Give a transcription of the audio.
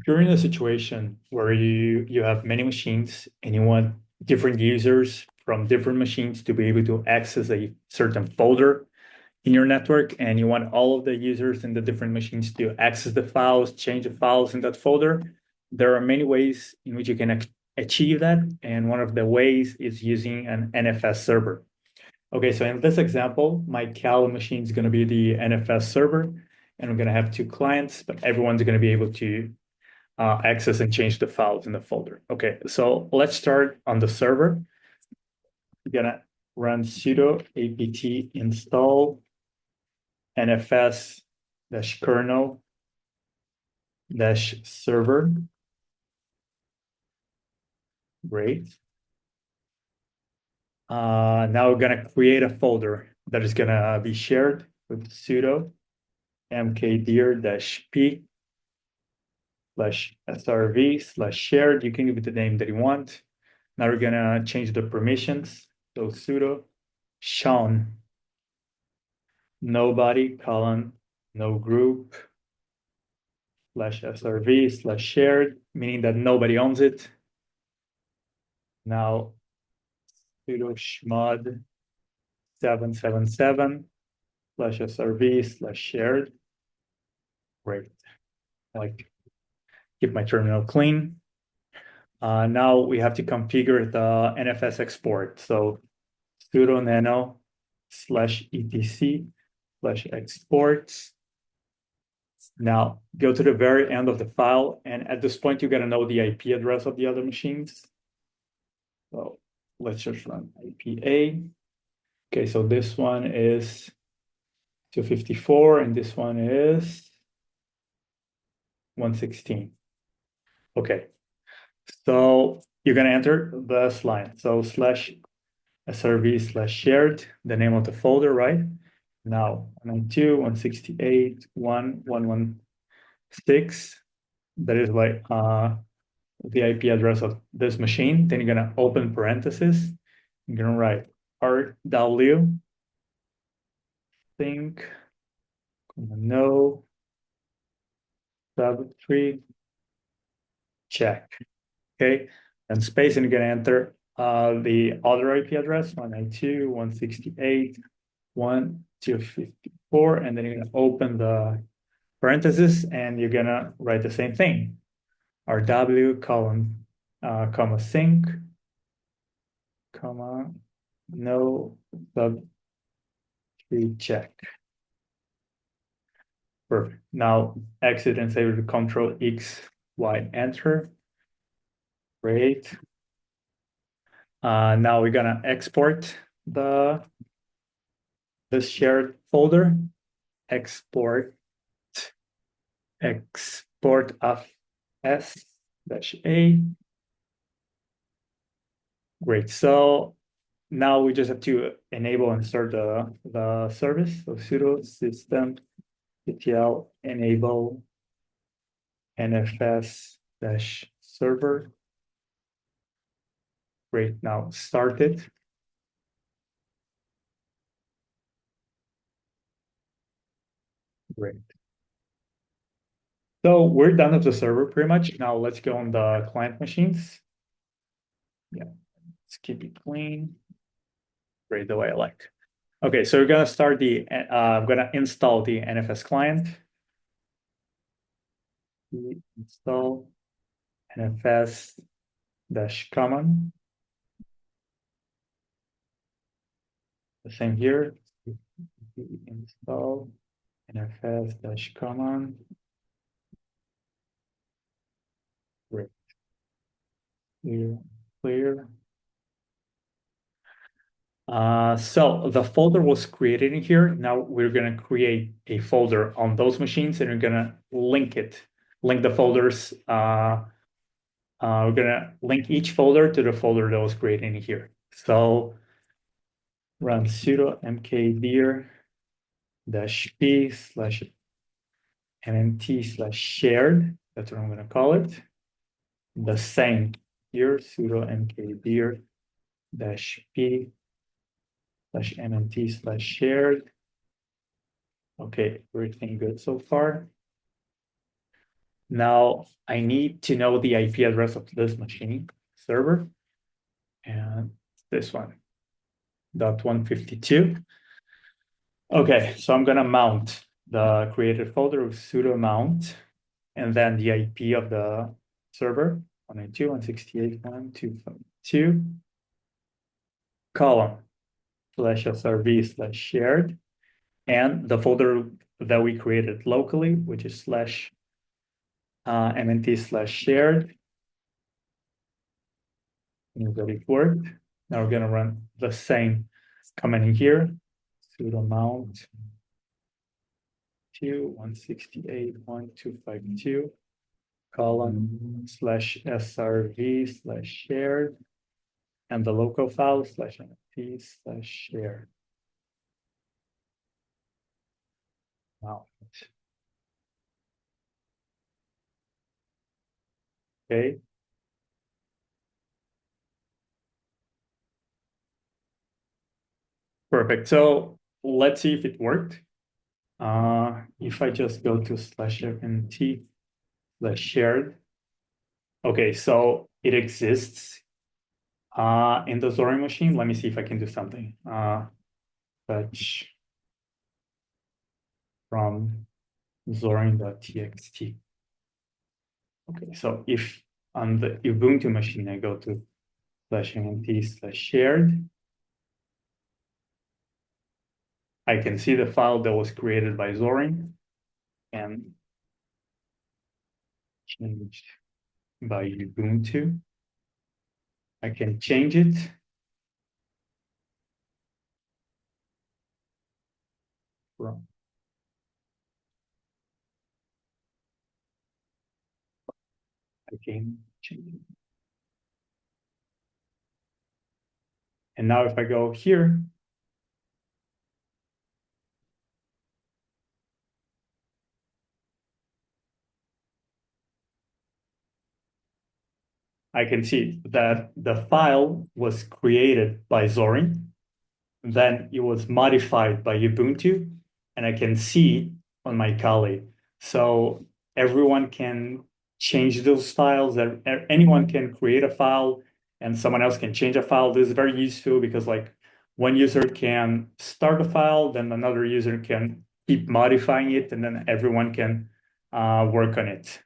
If you're in a situation where you have many machines and you want different users from different machines to be able to access a certain folder in your network, and you want all of the users in the different machines to access the files, change the files in that folder, there are many ways in which you can achieve that. And one of the ways is using an NFS server. Okay, so in this example, my Cal machine is going to be the NFS server, and I'm going to have two clients, but everyone's going to be able to access and change the files in the folder. Okay, so let's start on the server. We're going to run sudo apt install nfs-kernel-server. Great. Now we're going to create a folder that is going to be shared with sudo mkdir-p/srv/shared. You can give it the name that you want. Now we're going to change the permissions. So sudo chown nobody nogroup /srv/shared, meaning that nobody owns it. Now sudo chmod 777/srv/shared. Great. Like, keep my terminal clean. Now we have to configure the NFS export. So sudo nano/etc/exports. Now go to the very end of the file, and at this point, you're going to know the IP address of the other machines. So let's just run IPA. Okay, so this one is 254, and this one is 116. Okay, so you're going to enter this line. So /srv/shared, the name of the folder, right? Now 192, 168, 116. That is like the IP address of this machine. Then you're gonna open parentheses. You're gonna write rw think no sub3 check. Okay, and space, and you're gonna enter the other IP address 192, 168, 1,254, and then you're gonna open the parentheses, and you're gonna write the same thing. rw comma sync comma no sub3 check. Perfect. Now exit and save with Control X, Y, enter. Great. Now we're gonna export this shared folder. exportfs-a. Great. So now we just have to enable and start the service. So sudo systemctl enable nfs-server. Great. Now start it. Great. So we're done with the server pretty much. Now let's go on the client machines. Yeah, let's keep it clean. Great, the way I like. Okay, so we're gonna start I'm gonna install the NFS client. Install nfs-common. The same here. Install nfs-common. Great. Clear. So the folder was created in here. Now we're going to create a folder on those machines, and we're going to link the folders. We're going to link each folder to the folder that was created in here. So run sudo mkdir-p/mnt/shared. That's what I'm going to call it. The same here, sudo mkdir-p/mnt/shared. Okay, everything good so far. Now I need to know the IP address of this machine server, and this one, .152. Okay, so I'm gonna mount the created folder with sudo mount, and then the IP of the server, 192.168.1.252, column /srv/shared, and the folder that we created locally, which is /mnt/shared. And that it worked. Now we're gonna run the same command in here, sudo mount to 168.1.252, column /srv/shared, and the local file /mnt/shared. Wow. Okay. Perfect. So let's see if it worked. If I just go to /mnt/shared. Okay, so it exists in the Zorin machine. Let me see if I can do something. Fetch from zorin.txt. Okay, so if on the Ubuntu machine I go to /mnt/shared, I can see the file that was created by Zorin and changed by Ubuntu. I can change it from I can change it. And now if I go here, I can see that the file was created by Zorin, then it was modified by Ubuntu, and I can see on my Kali. So everyone can change those files, that anyone can create a file and someone else can change a file. This is very useful because like one user can start a file, then another user can keep modifying it, and then everyone can work on it.